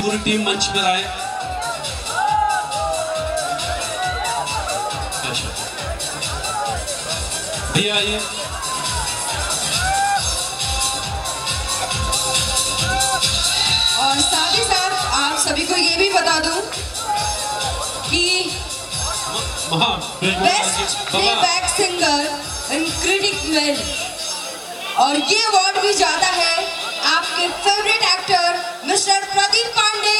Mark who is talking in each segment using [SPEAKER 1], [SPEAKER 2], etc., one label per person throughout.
[SPEAKER 1] पूरी टीम मंच पर आए। अच्छा भैया आइए।
[SPEAKER 2] और साथ ही साथ आप सभी को ये भी बता दूं कि best playback singer in critic male और ये अवार्ड भी जाता है आपके favourite actor mister Pradeep Pandey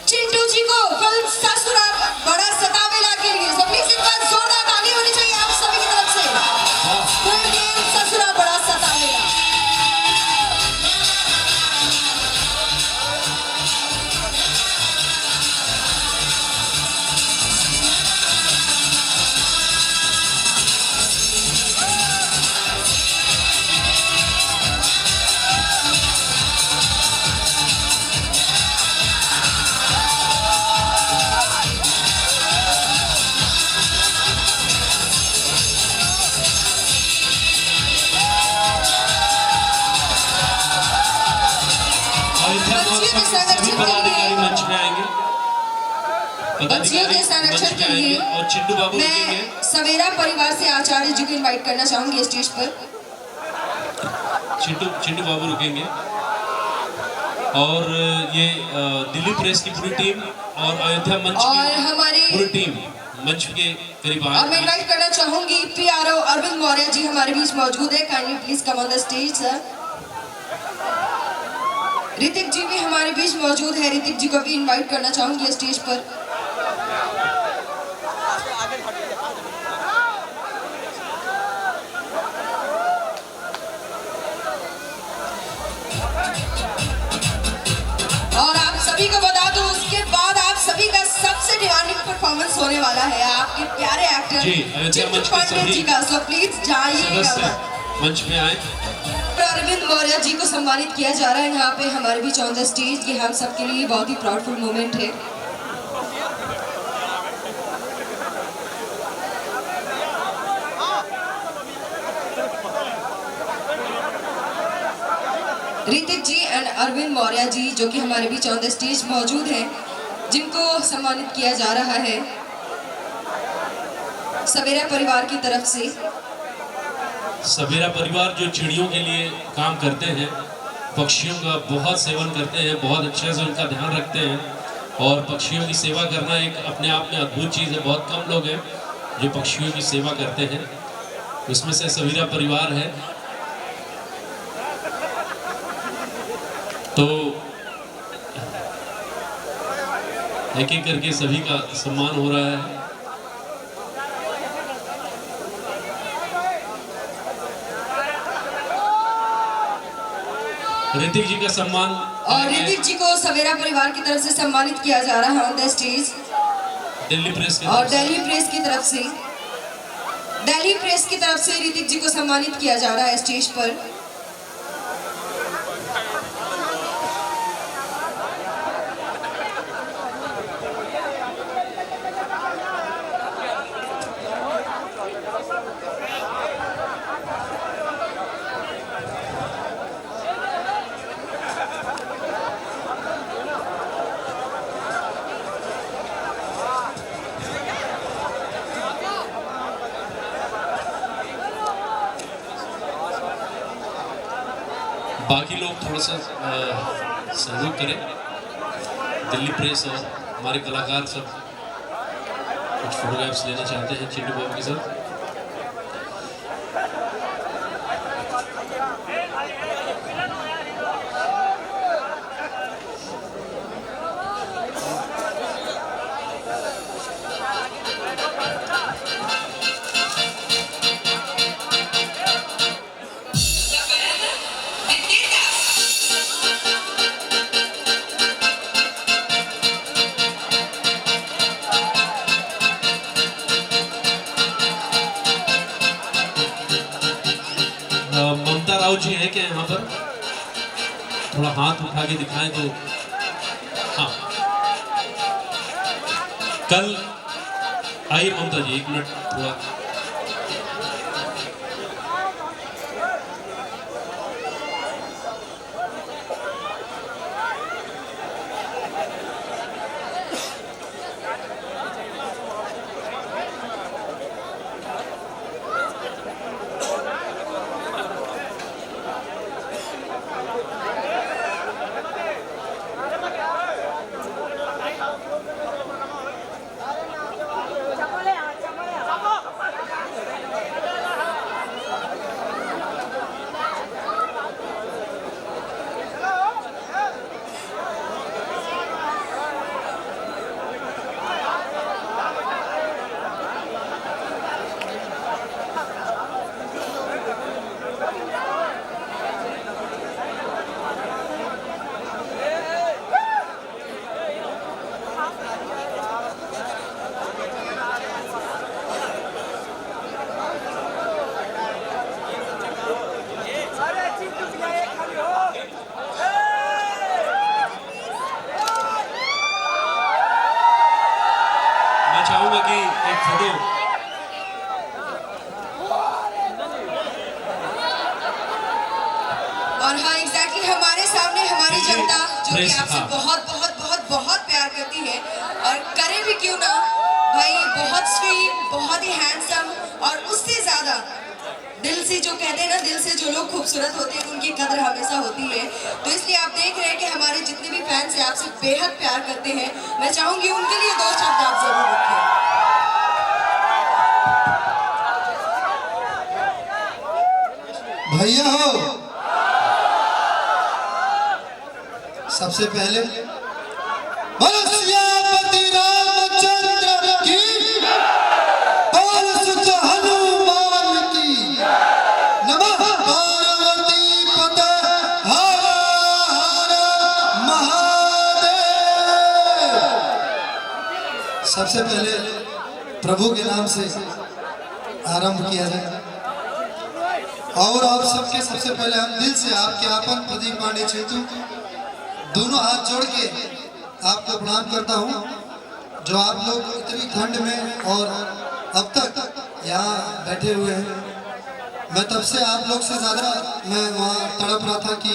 [SPEAKER 2] Chintu ji को फिल्म ससुराल बड़ा सतावेला के लिए। तो प्लीज एक बार जोरदार ताली होनी चाहिए आप सभी की तरफ से। फिल्म ससुराल बड़ा सतावेला।
[SPEAKER 1] मंच में आएंगे,
[SPEAKER 2] बच्चियों के संरक्षण के लिए
[SPEAKER 1] और चिंटू बाबू
[SPEAKER 2] मैं सवेरा परिवार से आचार्य जी को इनवाइट करना चाहूंगी स्टेज पर।
[SPEAKER 1] चिंटू बाबू रुकेंगे और ये दिल्ली प्रेस की पूरी टीम और अयोध्या मंच
[SPEAKER 2] और
[SPEAKER 1] की
[SPEAKER 2] हमारी
[SPEAKER 1] पूरी टीम मंच के करीब
[SPEAKER 2] और मैं इनवाइट करना चाहूंगी पीआरओ अरविंद मौर्य जी हमारे बीच मौजूद है। Kindly please come on the stage sir. Hrithik ji भी हमारे बीच मौजूद है, ऋतिक जी को भी इनवाइट करना चाहूंगी स्टेज पर। और आप सभी को बता दूं उसके बाद आप सभी का सबसे डिमांडिंग परफॉर्मेंस होने वाला है आपके प्यारे एक्टर चिंटू पांडे जी का। सो प्लीज जाइए
[SPEAKER 1] मंच में आए।
[SPEAKER 2] अरविंद मौर्य जी को सम्मानित किया जा रहा है यहाँ पे हमारे बीच ऑन द स्टेज। ये हम सबके लिए बहुत ही प्राउडफुल मोमेंट है। ऋतिक जी एंड अरविंद मौर्य जी जो कि हमारे बीच ऑन द स्टेज मौजूद हैं, जिनको सम्मानित किया जा रहा है सवेरा परिवार की तरफ से।
[SPEAKER 1] सवेरा परिवार जो चिड़ियों के लिए काम करते हैं, पक्षियों का बहुत सेवन करते हैं, बहुत अच्छे से उनका ध्यान रखते हैं और पक्षियों की सेवा करना एक अपने आप में अद्भुत चीज़ है। बहुत कम लोग हैं जो पक्षियों की सेवा करते हैं, उसमें से सवेरा परिवार है। तो एक एक करके सभी का सम्मान हो रहा है। ऋतिक जी का सम्मान
[SPEAKER 2] और ऋतिक जी को सवेरा परिवार की तरफ से सम्मानित किया जा रहा है on the stage.
[SPEAKER 1] Delhi press
[SPEAKER 2] और दिल्ली प्रेस की तरफ से ऋतिक जी को सम्मानित किया जा रहा है स्टेज पर।
[SPEAKER 1] बाकी लोग थोड़ा सा सहयोग करें। दिल्ली प्रेस और हमारे कलाकार सब कुछ फोटोग्राफ्स लेना चाहते हैं चिंटू बाबू के साथ। ममता राव जी हैं क्या यहाँ पर? थोड़ा हाथ उठा के दिखाएं तो। हाँ, कल आइए ममता जी, एक मिनट थोड़ा। मैं चाहूंगा कि एक फोटो
[SPEAKER 2] और हाँ एग्जैक्टली हमारे सामने हमारी जनता जो कि आपसे
[SPEAKER 1] हाँ।
[SPEAKER 2] बहुत बहुत बहुत बहुत प्यार करती है और करे भी क्यों ना भाई, बहुत स्वीट, बहुत ही हैंडसम और उससे ज्यादा दिल से जो कहते हैं ना, दिल से जो लोग खूबसूरत होते हैं उनकी कदर हमेशा होती है। तो इसलिए आप देख रहे हैं कि हमारे जितने भी फैंस हैं आपसे बेहद प्यार करते हैं। मैं चाहूंगी उनके लिए 2 शब्द आप जरूर रखें।
[SPEAKER 3] भैया हो, सबसे पहले बोलो सियापति रामचंद्र की, बोलो सुत हनुमान की, नमः पार्वती पते हर हर महादेव। सबसे पहले प्रभु के नाम से आरंभ किया जाए और आप सबके सबसे पहले हम दिल से आपके आपन प्रदीप पांडे चेतु दोनों हाथ जोड़ के आपको प्रणाम करता हूँ, जो आप लोग इतनी ठंड में और अब तक यहाँ बैठे हुए हैं। मैं तब से आप लोग से ज़्यादा मैं वहाँ तड़प रहा था कि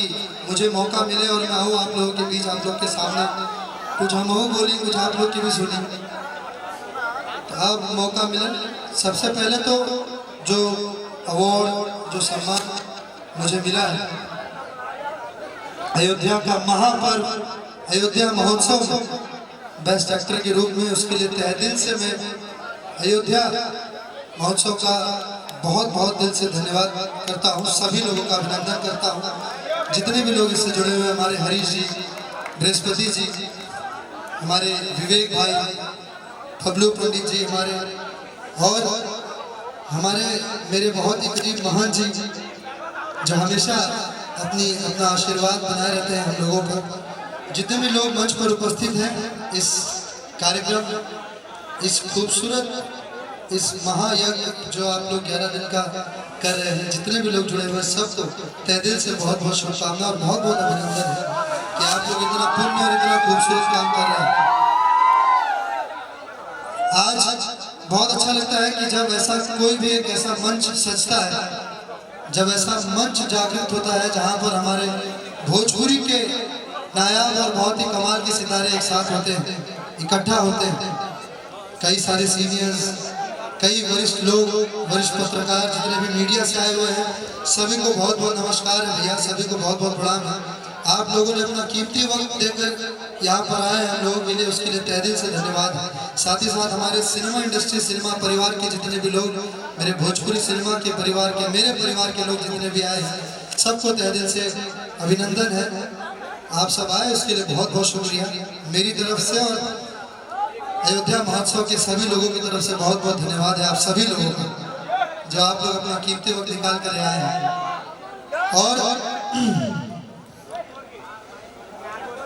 [SPEAKER 3] मुझे मौका मिले और मैं हूँ आप लोगों के बीच, आप लोग के सामने कुछ हम हो बोली, कुछ आप लोग की भी सुनी। तो अब मौका मिला। सबसे पहले तो जो अवार्ड, जो सम्मान मुझे मिला है अयोध्या का महापर्व, अयोध्या महोत्सव में बेस्ट एक्टर के रूप में, उसके लिए तहे दिल से मैं अयोध्या महोत्सव का बहुत बहुत दिल से धन्यवाद करता हूँ। सभी लोगों का अभिनंदन करता हूँ, जितने भी लोग इससे जुड़े हुए, हमारे हरीश जी, बृहस्पति जी, हमारे विवेक भाई, फबलू पंडित जी हमारे, और हमारे मेरे बहुत ही करीब महान जी जो हमेशा अपना आशीर्वाद बनाए रहते हैं हम लोगों पर। जितने भी लोग मंच पर उपस्थित हैं इस कार्यक्रम, इस खूबसूरत इस महायज्ञ जो आप लोग 11 दिन का कर रहे हैं, जितने भी लोग जुड़े हुए हैं सबको तहे दिल से बहुत बहुत शुभकामना और बहुत बहुत अभिनंदन है कि आप लोग इतना पुण्य और इतना खूबसूरत काम कर रहे हैं। आज बहुत अच्छा लगता है कि जब ऐसा कोई भी एक ऐसा मंच सजता है, जब ऐसा मंच जागृत होता है जहां पर हमारे भोजपुरी के नायाब और बहुत ही कमाल के सितारे एक साथ होते हैं, इकट्ठा होते हैं। कई सारे सीनियर्स, कई वरिष्ठ लोग, वरिष्ठ पत्रकार, जितने भी मीडिया से आए हुए हैं, सभी को बहुत बहुत नमस्कार है भैया, सभी को बहुत बहुत प्रणाम है। आप लोगों ने अपना कीमती वक्त देकर यहाँ पर आए हम लोगों के लिए, उसके लिए तहे दिल से धन्यवाद है। साथ ही साथ हमारे सिनेमा इंडस्ट्री, सिनेमा परिवार के जितने भी लोग, मेरे भोजपुरी सिनेमा के परिवार के, मेरे परिवार के लोग जितने भी आए हैं, सबको तहे दिल से अभिनंदन है। आप सब आए उसके लिए बहुत बहुत शुक्रिया मेरी तरफ से, और अयोध्या महोत्सव के सभी लोगों की तरफ से बहुत बहुत धन्यवाद है आप सभी लोगों को, जो आप लोग अपना कीमती वक्त निकाल कर आए हैं। और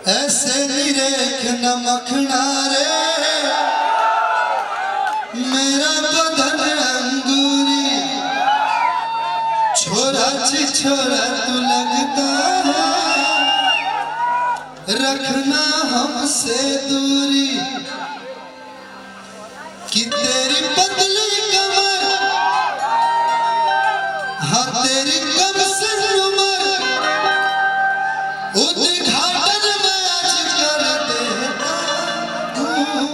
[SPEAKER 3] ऐसे निरेख नमखना रे मेरा बदन अंगूरी, छोरा छी छोरा तू लगता है, रखना हमसे दूरी, कि तेरी पतली कमर, हाँ तेरी कम से उम्र, उद्घाटन में आज कर देता हूँ।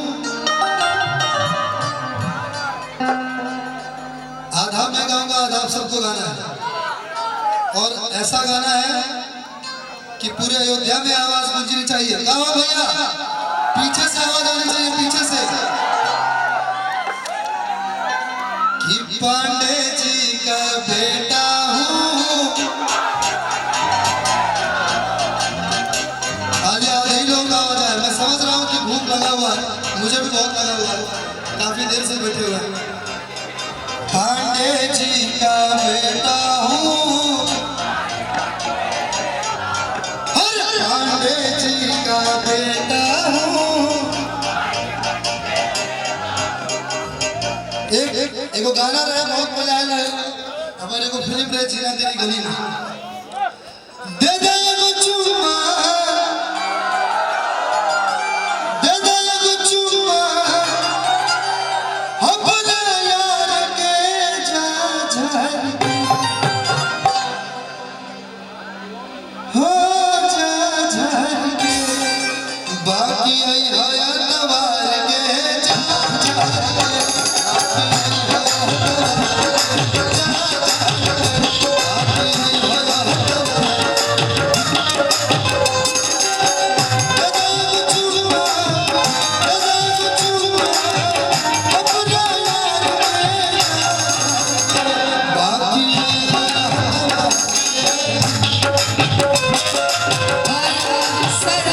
[SPEAKER 3] आधा मैं गाऊंगा, आधा आप सबको गाना है, और ऐसा गाना है कि पूरे अयोध्या में आवाज गूंजनी चाहिए। गाओ भैया, पीछे से आवाज आनी चाहिए, पीछे से, कि पांडे जी का बेटा हूँ। आधे आधे ही लोग आवाज आए, मैं समझ रहा हूँ कि भूख लगा हुआ है, मुझे भी बहुत लगा हुआ है, काफी देर से बैठे हुए हैं। पांडे जी का बेटा हूँ, हर पांडे जी का बेटा हूँ। एक गाना रहे, बहुत मजा आया हमारे को, फिल्म रहे जीना तेरी गली में, दे दे एगो चुम्मा, दे दे एगो चुम्मा, बाकी आई हयातवार के
[SPEAKER 2] सर,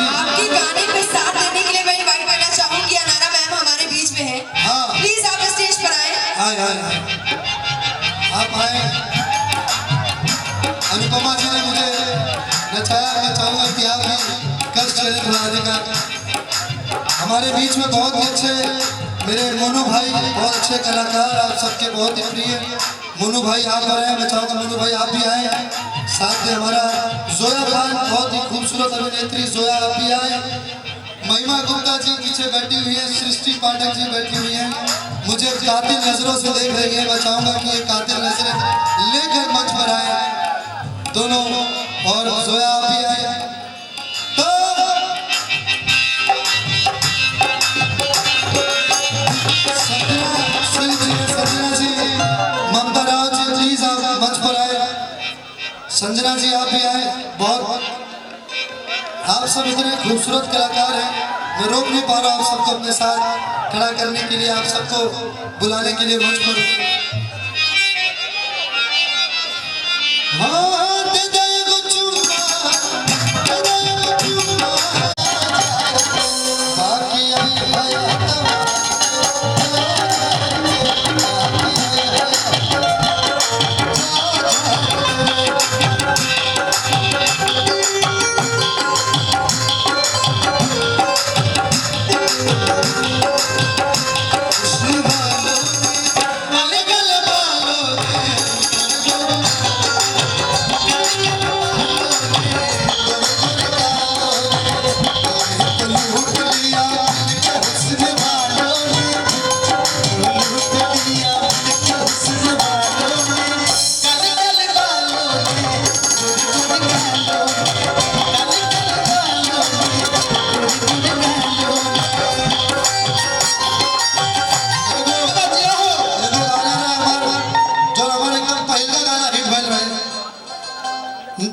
[SPEAKER 2] आपके गाने पे साथ देने के लिए मैं इनवाइट करना चाहूंगी। अनारा मैम हमारे बीच में है।
[SPEAKER 3] हाँ।
[SPEAKER 2] प्लीज आप स्टेज पर आए।
[SPEAKER 3] आए आप आए। अनुपमा जी ने मुझे नचाया। मैं चाहूँगा कि आप भी कष्ट चलित राधिका। हमारे बीच में बहुत ही अच्छे मेरे मोनू भाई, बहुत अच्छे कलाकार, आप सबके बहुत ही प्रिय मोनू भाई आप आ रहे हैं। मैं चाहूँगा मोनू भाई आप भी आए। साथ में हमारा जोया खान, बहुत ही खूबसूरत अभिनेत्री जोया, आप भी आए। महिमा गुप्ता जी पीछे बैठी हुई है, सृष्टि पाठक जी बैठी हुई हैं, मुझे कातिल नजरों से देख रही है। मैं चाहूंगा कि ये कातिल नजरें लेकर मंच पर आए दोनों, और जोया आप भी आए। तो संजना जी, ममता राव जी, प्लीज आप मंच पर आए। संजना जी आप भी आए। बहुत आप सब इतने खूबसूरत कलाकार हैं, मैं रोक नहीं पा रहा आप सबको अपने साथ खड़ा करने के लिए, आप सबको बुलाने के लिए मंच पर। हाँ, दे दे गो चुम्मा, दे दे गो चुम्मा, बाकी आई हयातवार।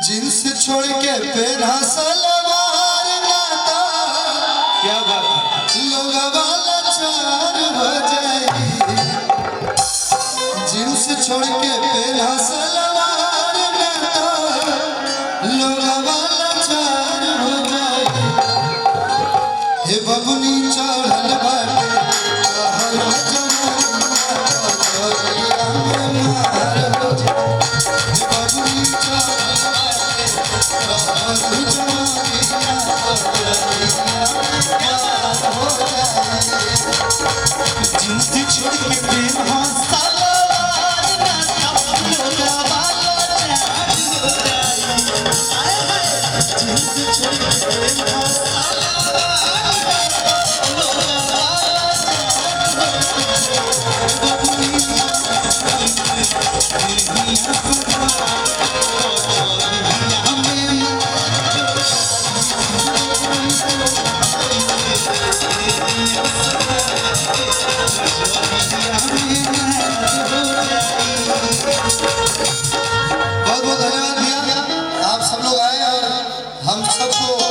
[SPEAKER 3] जींस छोड़ के पहना सलवार नाता, क्या बात है, लोग वाला चार हो जाएगी। जींस छोड़ के पहना सलवार नाता, लोग वाला चार हो जाएगी। हे बबुनी चढ़ल बाटे कहल जमुनिया, मार हो जाए। हे बबुनी चढ़ल
[SPEAKER 4] जींस छोड़ के पहना सलवार नाता, लोग वाला चार हो जाए। जींस छोड़ के पहना सलवार नाता, लोग वाला चार हो
[SPEAKER 3] बहुत बहुत धन्यवाद भैया, आप सब लोग आए और हम सबको